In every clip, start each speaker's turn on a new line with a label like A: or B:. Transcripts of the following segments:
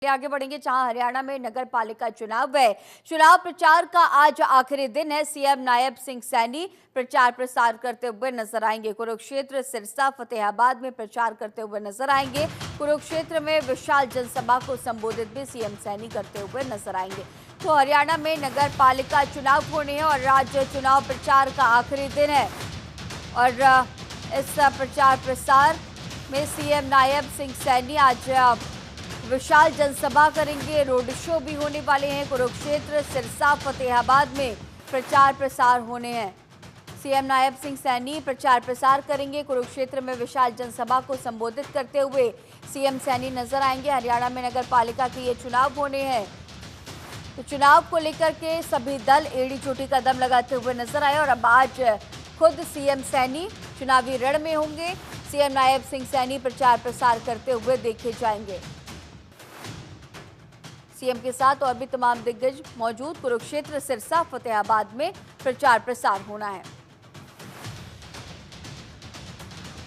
A: आगे बढ़ेंगे जहां हरियाणा में नगर पालिका चुनाव है। चुनाव प्रचार का आज आखिरी दिन है। सीएम नायब सिंह सैनी प्रचार प्रसार करते हुए नजर आएंगे। कुरुक्षेत्र, सिरसा, फतेहाबाद में प्रचार करते हुए नजर आएंगे। कुरुक्षेत्र में विशाल जनसभा को संबोधित भी सीएम सैनी करते हुए नजर आएंगे। तो हरियाणा में नगर पालिका चुनाव होने हैं और राज्य चुनाव प्रचार का आखिरी दिन है और इस प्रचार प्रसार में सीएम नायब सिंह सैनी आज विशाल जनसभा करेंगे। रोड शो भी होने वाले हैं। कुरुक्षेत्र, सिरसा, फतेहाबाद में प्रचार प्रसार होने हैं। सीएम नायब सिंह सैनी प्रचार प्रसार करेंगे। कुरुक्षेत्र में विशाल जनसभा को संबोधित करते हुए सीएम सैनी नजर आएंगे। हरियाणा में नगर पालिका के ये चुनाव होने हैं, तो चुनाव को लेकर के सभी दल एड़ी चोटी कदम लगाते हुए नजर आए और अब आज खुद सीएम सैनी चुनावी रण में होंगे। सीएम नायब सिंह सैनी प्रचार प्रसार करते हुए देखे जाएंगे। सीएम के साथ और भी तमाम दिग्गज मौजूद। कुरुक्षेत्र, सिरसा, फतेहाबाद में प्रचार प्रसार होना है।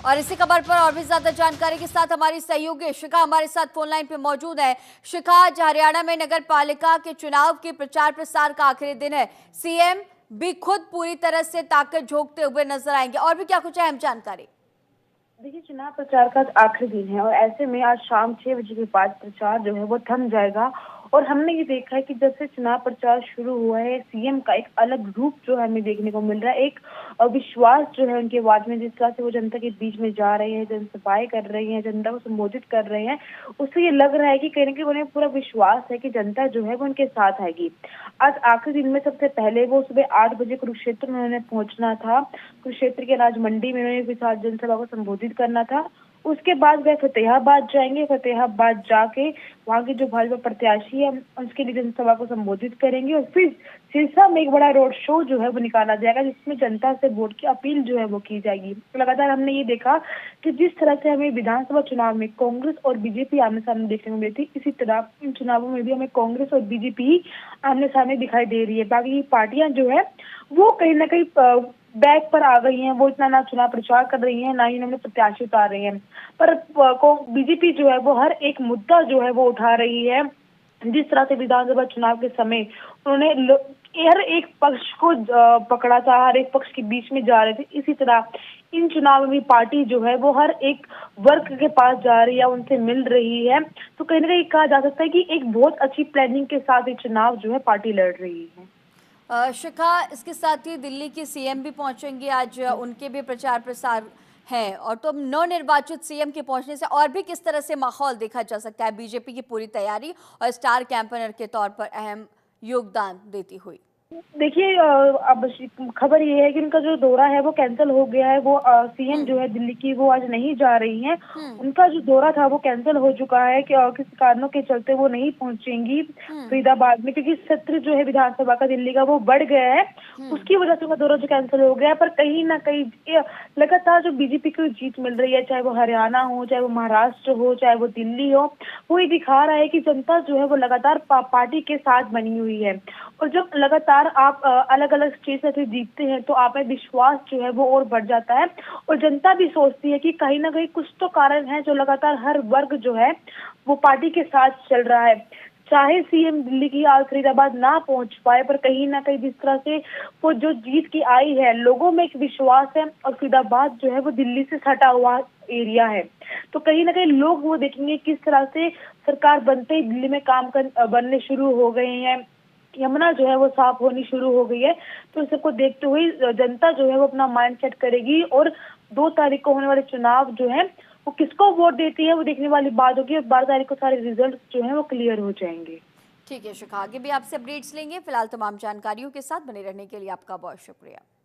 A: और इसी खबर पर और भी ज्यादा जानकारी के साथ हमारी सहयोगी शिखा हमारे साथ फोन लाइन पे मौजूद है। शिखा, आज हरियाणा में नगर पालिका के चुनाव के प्रचार प्रसार का आखिरी दिन है। सीएम भी खुद पूरी तरह से ताकत झोंकते हुए नजर आएंगे, और भी क्या कुछ अहम जानकारी?
B: देखिए, चुनाव प्रचार का आखिरी दिन है और ऐसे में आज शाम 6 बजे के बाद प्रचार जो है वो थम जाएगा। और हमने ये देखा है कि जब से चुनाव प्रचार शुरू हुआ है, सीएम का एक अलग रूप जो है हमें देखने को मिल रहा है। एक विश्वास जो है उनके आवाज में, जिस तरह से वो जनता के बीच में जा रहे हैं, जनसभाएं कर रहे हैं, जनता को संबोधित कर रहे हैं, उससे ये लग रहा है कि कहीं ना कहीं उन्हें पूरा विश्वास है कि जनता जो है वो उनके साथ आएगी। आज आखिरी दिन में सबसे पहले वो सुबह 8 बजे कुरुक्षेत्र में उन्होंने पहुंचना था। कुरुक्षेत्र के राज मंडी में उन्होंने विशाल जनसभा को संबोधित करना था। उसके बाद वह फतेहाबाद जाएंगे। फतेहाबाद जाके वहाँ की जो भाजपा प्रत्याशी है उसके लिए जनसभा को संबोधित करेंगे और फिर सिरसा में एक बड़ा रोड शो जो है वो निकाला जाएगा, जिसमें जनता से वोट की अपील जो है वो की जाएगी। तो लगातार हमने ये देखा कि जिस तरह से हमें विधानसभा चुनाव में कांग्रेस और बीजेपी आमने सामने देखने को मिली थी, इसी तरह इन चुनावों में भी हमें कांग्रेस और बीजेपी ही आमने सामने दिखाई दे रही है। बाकी पार्टियां जो है वो कहीं ना कहीं बैक पर आ गई हैं। वो इतना ना चुनाव प्रचार कर रही हैं, ना ही उन्होंने प्रत्याशी उतार रही हैं। पर बीजेपी जो है वो हर एक मुद्दा जो है वो उठा रही है। जिस तरह से विधानसभा चुनाव के समय उन्होंने हर एक पक्ष को पकड़ा था, हर एक पक्ष के बीच में जा रहे थे, इसी तरह इन चुनाव में भी पार्टी जो है वो हर एक वर्ग के पास जा रही है, उनसे मिल रही है। तो कहीं ना कहीं कहा जा सकता है कि एक बहुत अच्छी प्लानिंग के साथ ये चुनाव जो है पार्टी लड़ रही है।
A: शिखा, इसके साथ ही दिल्ली की सीएम भी पहुंचेंगे आज, उनके भी प्रचार प्रसार हैं, और तो नवनिर्वाचित सीएम के पहुंचने से और भी किस तरह से माहौल देखा जा सकता है? बीजेपी की पूरी तैयारी और स्टार कैंपेनर के तौर पर अहम योगदान देती हुई।
B: देखिए, अब खबर ये है कि उनका जो दौरा है वो कैंसिल हो गया है। वो सीएम जो है दिल्ली की वो आज नहीं जा रही हैं। उनका जो दौरा था वो कैंसिल हो चुका है कि किसी कारणों के चलते वो नहीं पहुंचेंगी फरीदाबाद में, क्योंकि सत्र जो है विधानसभा का दिल्ली का वो बढ़ गया है। उसकी वजह से उनका दौरा जो कैंसिल हो गया है। पर कहीं ना कहीं लगातार जो बीजेपी को जीत मिल रही है, चाहे वो हरियाणा हो, चाहे वो महाराष्ट्र हो, चाहे वो दिल्ली हो, वो ये दिखा रहा है कि जनता जो है वो लगातार पार्टी के साथ बनी हुई है। और जब लगातार आप अलग अलग स्टेट से जीतते हैं तो आप में विश्वास जो है वो और बढ़ जाता है। और जनता भी सोचती है कि कहीं ना कहीं कुछ तो कारण है जो लगातार हर वर्ग जो है वो पार्टी के साथ चल रहा है। चाहे सीएम दिल्ली की आज फरीदाबाद ना पहुंच पाए, पर कहीं ना कहीं जिस तरह से वो जो जीत की आई है, लोगों में एक विश्वास है। और फरीदाबाद जो है वो दिल्ली से सटा हुआ एरिया है, तो कहीं ना कहीं लोग वो देखेंगे किस तरह से सरकार बनते ही दिल्ली में काम बनने शुरू हो गए हैं। यमुना जो है वो साफ होनी शुरू हो गई है। तो इस सबको देखते हुए जनता जो है वो अपना माइंड सेट करेगी और 2 तारीख को होने वाले चुनाव जो है वो किसको वोट देती है वो देखने वाली बात होगी। और 12 तारीख को सारे रिजल्ट जो है वो क्लियर हो जाएंगे।
A: ठीक है शिखा, आगे भी आपसे अपडेट्स लेंगे। फिलहाल तमाम जानकारियों के साथ बने रहने के लिए आपका बहुत शुक्रिया।